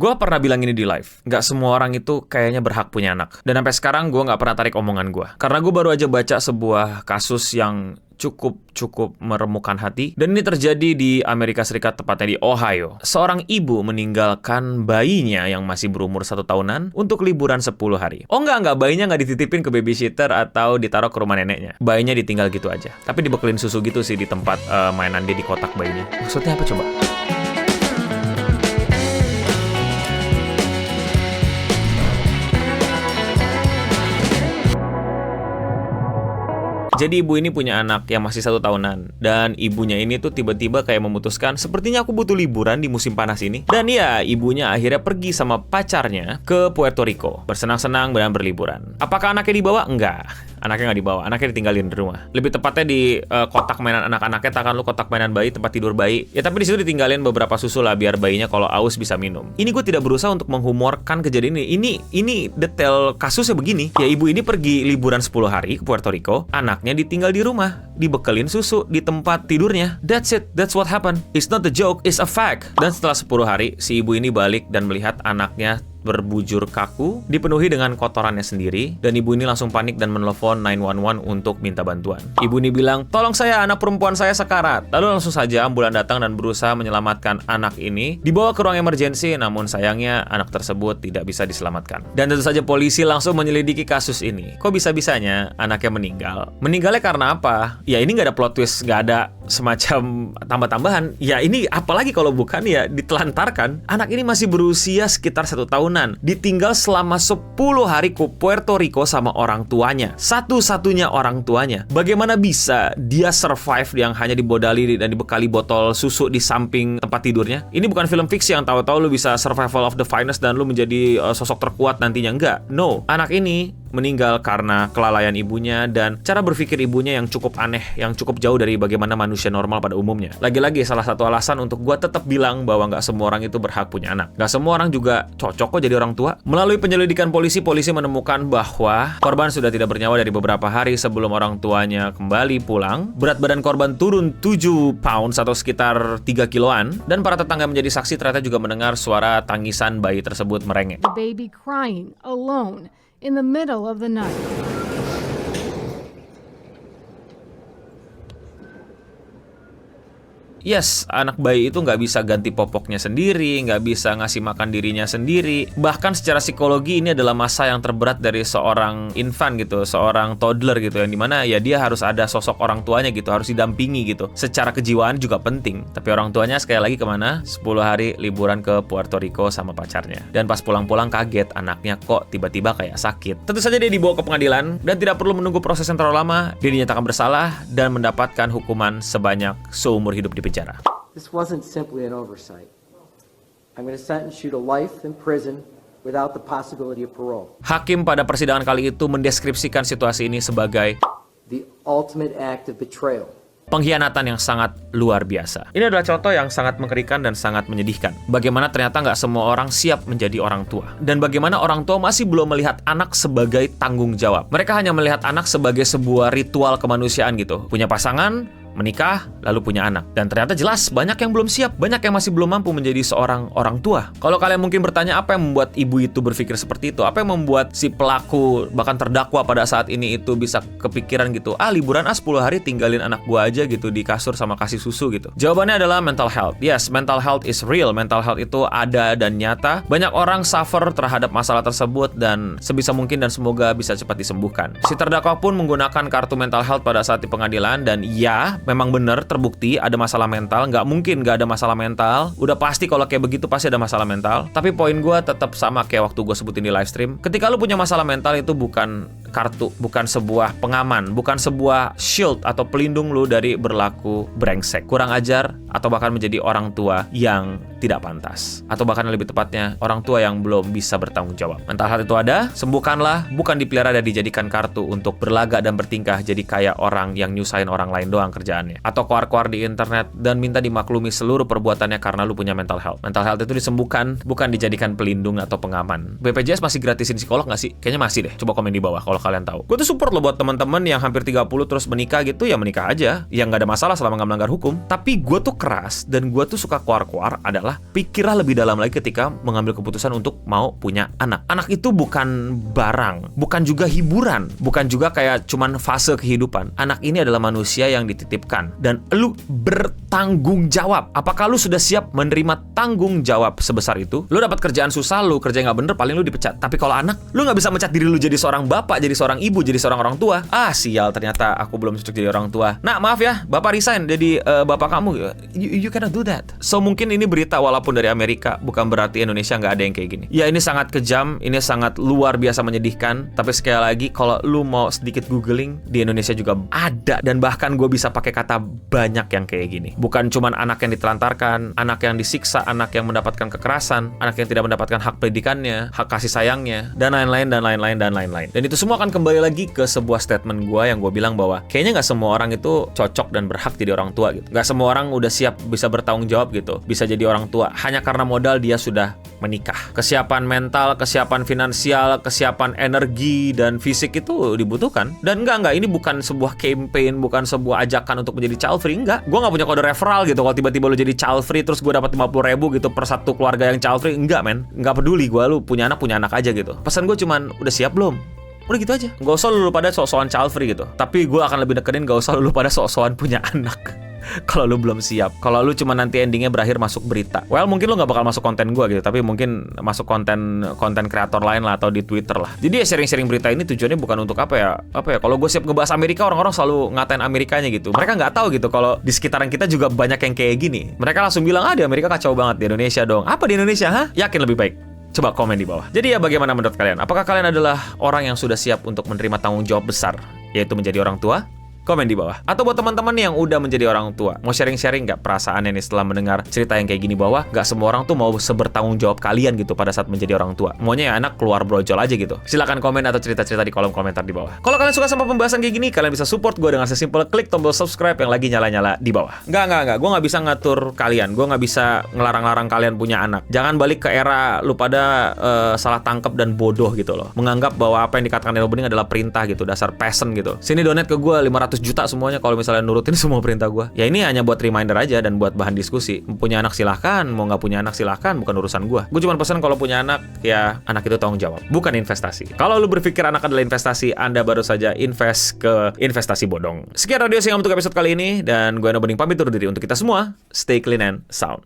Gue pernah bilang ini di live, nggak semua orang itu kayaknya berhak punya anak. Dan sampai sekarang gue nggak pernah tarik omongan gue. Karena gue baru aja baca sebuah kasus yang cukup meremukan hati. Dan ini terjadi di Amerika Serikat, tepatnya di Ohio. Seorang ibu meninggalkan bayinya yang masih berumur 1 tahunan untuk liburan 10 hari. Oh enggak, bayinya nggak dititipin ke babysitter atau ditaruh ke rumah neneknya. Bayinya ditinggal gitu aja. Tapi dibekelin susu gitu sih di tempat mainan dia, di kotak bayinya. Maksudnya apa coba? Jadi ibu ini punya anak yang masih 1 tahunan. Dan ibunya ini tuh tiba-tiba kayak memutuskan, sepertinya aku butuh liburan di musim panas ini. Dan ya, ibunya akhirnya pergi sama pacarnya ke Puerto Rico, bersenang-senang dan berliburan. Apakah anaknya dibawa? Enggak. Anaknya nggak dibawa, anaknya ditinggalin di rumah. Lebih tepatnya di kotak mainan anak-anaknya, takan lu kotak mainan bayi, tempat tidur bayi. Ya tapi di situ ditinggalin beberapa susu lah, biar bayinya kalau aus bisa minum. Ini gue tidak berusaha untuk menghumorkan kejadian ini. Ini detail kasusnya begini. Ya ibu ini pergi liburan 10 hari ke Puerto Rico, anaknya ditinggal di rumah, dibekelin susu di tempat tidurnya. That's it, that's what happened. It's not a joke, it's a fact. Dan setelah 10 hari, si ibu ini balik dan melihat anaknya berbujur kaku, dipenuhi dengan kotorannya sendiri, dan ibu ini langsung panik dan menelpon 911 untuk minta bantuan. Ibu ini bilang, tolong saya, anak perempuan saya sekarat. Lalu langsung saja ambulan datang dan berusaha menyelamatkan anak ini, dibawa ke ruang emergensi, namun sayangnya anak tersebut tidak bisa diselamatkan. Dan tentu saja polisi langsung menyelidiki kasus ini. Kok bisa-bisanya anaknya meninggal? Meninggalnya karena apa? Ya ini nggak ada plot twist, nggak ada semacam tambah-tambahan. Ya ini apalagi kalau bukan ya ditelantarkan. Anak ini masih berusia sekitar 1 tahun, ditinggal selama 10 hari ke Puerto Rico sama orang tuanya. Satu-satunya orang tuanya. Bagaimana bisa dia survive yang hanya dibodali dan dibekali botol susu di samping tempat tidurnya? Ini bukan film fiksi yang tahu-tahu lu bisa survival of the finest dan lu menjadi sosok terkuat nantinya. Enggak. No. Anak ini meninggal karena kelalaian ibunya dan cara berpikir ibunya yang cukup aneh, yang cukup jauh dari bagaimana manusia normal pada umumnya. Lagi-lagi salah satu alasan untuk gua tetap bilang bahwa nggak semua orang itu berhak punya anak. Nggak semua orang juga cocok kok jadi orang tua. Melalui penyelidikan polisi menemukan bahwa korban sudah tidak bernyawa dari beberapa hari sebelum orang tuanya kembali pulang. Berat badan korban turun 7 pounds atau sekitar 3 kiloan. Dan para tetangga menjadi saksi ternyata juga mendengar suara tangisan bayi tersebut merengek. The baby crying alone in the middle of the night. Yes, anak bayi itu nggak bisa ganti popoknya sendiri, nggak bisa ngasih makan dirinya sendiri. Bahkan secara psikologi ini adalah masa yang terberat dari seorang infant gitu, seorang toddler gitu, yang dimana ya dia harus ada sosok orang tuanya gitu, harus didampingi gitu. Secara kejiwaan juga penting. Tapi orang tuanya sekali lagi kemana? 10 hari liburan ke Puerto Rico sama pacarnya. Dan pas pulang-pulang kaget, anaknya kok tiba-tiba kayak sakit. Tentu saja dia dibawa ke pengadilan dan tidak perlu menunggu proses yang terlalu lama. Dia dinyatakan bersalah dan mendapatkan hukuman sebanyak seumur hidup di penjara. This wasn't simply an oversight. I'm going to sentence you to life in prison without the possibility of parole. Hakim pada persidangan kali itu mendeskripsikan situasi ini sebagai the ultimate act of betrayal. Pengkhianatan yang sangat luar biasa. Ini adalah contoh yang sangat mengerikan dan sangat menyedihkan. Bagaimana ternyata nggak semua orang siap menjadi orang tua. Dan bagaimana orang tua masih belum melihat anak sebagai tanggung jawab. Mereka hanya melihat anak sebagai sebuah ritual kemanusiaan gitu. Punya pasangan, menikah, lalu punya anak. Dan ternyata jelas banyak yang belum siap, banyak yang masih belum mampu menjadi seorang orang tua. Kalau kalian mungkin bertanya apa yang membuat ibu itu berpikir seperti itu, apa yang membuat si pelaku bahkan terdakwa pada saat ini itu bisa kepikiran gitu, liburan 10 hari tinggalin anak gua aja gitu di kasur sama kasih susu gitu. Jawabannya adalah mental health. Yes, mental health is real. Mental health itu ada dan nyata. Banyak orang suffer terhadap masalah tersebut dan sebisa mungkin dan semoga bisa cepat disembuhkan. Si terdakwa pun menggunakan kartu mental health pada saat di pengadilan dan ya, memang benar terbukti ada masalah mental. Nggak mungkin nggak ada masalah mental. Udah pasti kalau kayak begitu pasti ada masalah mental. Tapi poin gue tetap sama kayak waktu gue sebutin di live stream. Ketika lu punya masalah mental itu bukan kartu, bukan sebuah pengaman, bukan sebuah shield atau pelindung lu dari berlaku brengsek, kurang ajar, atau bahkan menjadi orang tua yang tidak pantas. Atau bahkan lebih tepatnya, orang tua yang belum bisa bertanggung jawab. Mental health itu ada, sembuhkanlah, bukan dipelihara dan dijadikan kartu untuk berlagak dan bertingkah jadi kayak orang yang nyusahin orang lain doang kerjaannya. Atau keluar-keluar di internet dan minta dimaklumi seluruh perbuatannya karena lu punya mental health. Mental health itu disembuhkan, bukan dijadikan pelindung atau pengaman. BPJS masih gratisin psikolog nggak sih? Kayaknya masih deh. Coba komen di bawah kalau kalian tahu. Gue tuh support loh buat teman-teman yang hampir 30 terus menikah gitu, ya menikah aja. Ya nggak ada masalah selama nggak melanggar hukum. Tapi gue tuh keras dan gue tuh suka kuar-kuar adalah pikirlah lebih dalam lagi ketika mengambil keputusan untuk mau punya anak. Anak itu bukan barang, bukan juga hiburan, bukan juga kayak cuman fase kehidupan. Anak ini adalah manusia yang dititipkan dan lu bertanggung jawab. Apakah lu sudah siap menerima tanggung jawab sebesar itu? Lu dapat kerjaan susah, lu kerja nggak bener, paling lu dipecat. Tapi kalau anak, lu nggak bisa mecat diri lu jadi seorang bapak, jadi seorang ibu, jadi seorang orang tua. Ah sial, ternyata aku belum cocok jadi orang tua. Nah maaf ya, bapak resign jadi bapak kamu. You cannot do that. So mungkin ini berita walaupun dari Amerika, bukan berarti Indonesia nggak ada yang kayak gini. Ya ini sangat kejam, ini sangat luar biasa menyedihkan. Tapi sekali lagi, kalau lu mau sedikit googling, di Indonesia juga ada. Dan bahkan gue bisa pakai kata banyak yang kayak gini. Bukan cuman anak yang ditelantarkan, anak yang disiksa, anak yang mendapatkan kekerasan, anak yang tidak mendapatkan hak pendidikannya, hak kasih sayangnya, dan lain-lain, dan lain-lain, dan lain-lain. Dan itu semua akan kembali lagi ke sebuah statement gue yang gue bilang bahwa kayaknya nggak semua orang itu cocok dan berhak jadi orang tua gitu. Nggak semua orang udah siap bisa bertanggung jawab gitu, bisa jadi orang tua hanya karena modal dia sudah menikah. Kesiapan mental, kesiapan finansial, kesiapan energi dan fisik itu dibutuhkan. Dan enggak, ini bukan sebuah campaign, bukan sebuah ajakan untuk menjadi child free, enggak. Gue nggak punya kode referral gitu. Kalau tiba-tiba lu jadi child free terus gue dapat 50.000 gitu per satu keluarga yang child free, enggak men. Nggak peduli gue, lu punya anak aja gitu. Pesan gue cuman, udah siap belum? Udah gitu aja. Gak usah lu pada sok-sokan child free gitu. Tapi gue akan lebih deketin gak usah lu pada sok-sokan punya anak. Kalau lu belum siap, kalau lu cuma nanti endingnya berakhir masuk berita, well mungkin lu nggak bakal masuk konten gua gitu, tapi mungkin masuk konten kreator lain lah atau di Twitter lah. Jadi ya sharing-sharing berita ini tujuannya bukan untuk apa ya. Kalau gue siap ngebahas Amerika, orang-orang selalu ngatain Amerikanya gitu. Mereka nggak tahu gitu kalau di sekitaran kita juga banyak yang kayak gini. Mereka langsung bilang di Amerika kacau banget, di Indonesia dong. Apa di Indonesia? Yakin lebih baik? Coba komen di bawah. Jadi ya bagaimana menurut kalian? Apakah kalian adalah orang yang sudah siap untuk menerima tanggung jawab besar, yaitu menjadi orang tua? Komen di bawah. Atau buat teman-teman yang udah menjadi orang tua, mau sharing-sharing nggak perasaannya nih setelah mendengar cerita yang kayak gini, bahwa nggak semua orang tuh mau sebertanggung jawab kalian gitu pada saat menjadi orang tua. Maunya ya anak keluar brojol aja gitu. Silahkan komen atau cerita-cerita di kolom komentar di bawah. Kalau kalian suka sama pembahasan kayak gini, kalian bisa support gue dengan sesimpel klik tombol subscribe yang lagi nyala-nyala di bawah. Nggak. Gue nggak bisa ngatur kalian. Gue nggak bisa ngelarang-larang kalian punya anak. Jangan balik ke era lu pada salah tangkap dan bodoh gitu loh. Menganggap bahwa apa yang dikatakan Nelo Bening adalah perintah gitu, dasar passion gitu. Sini donate ke gue 500 juta semuanya kalau misalnya nurutin semua perintah gue. Ya ini hanya buat reminder aja dan buat bahan diskusi. Punya anak silahkan, mau nggak punya anak silahkan, bukan urusan gue. Gue cuma pesan kalau punya anak, ya anak itu tanggung jawab, bukan investasi. Kalau lu berpikir anak adalah investasi, Anda baru saja invest ke investasi bodong. Sekian Radio Singa untuk episode kali ini, dan gue Nelo Bening pamit undur diri untuk kita semua. Stay clean and sound.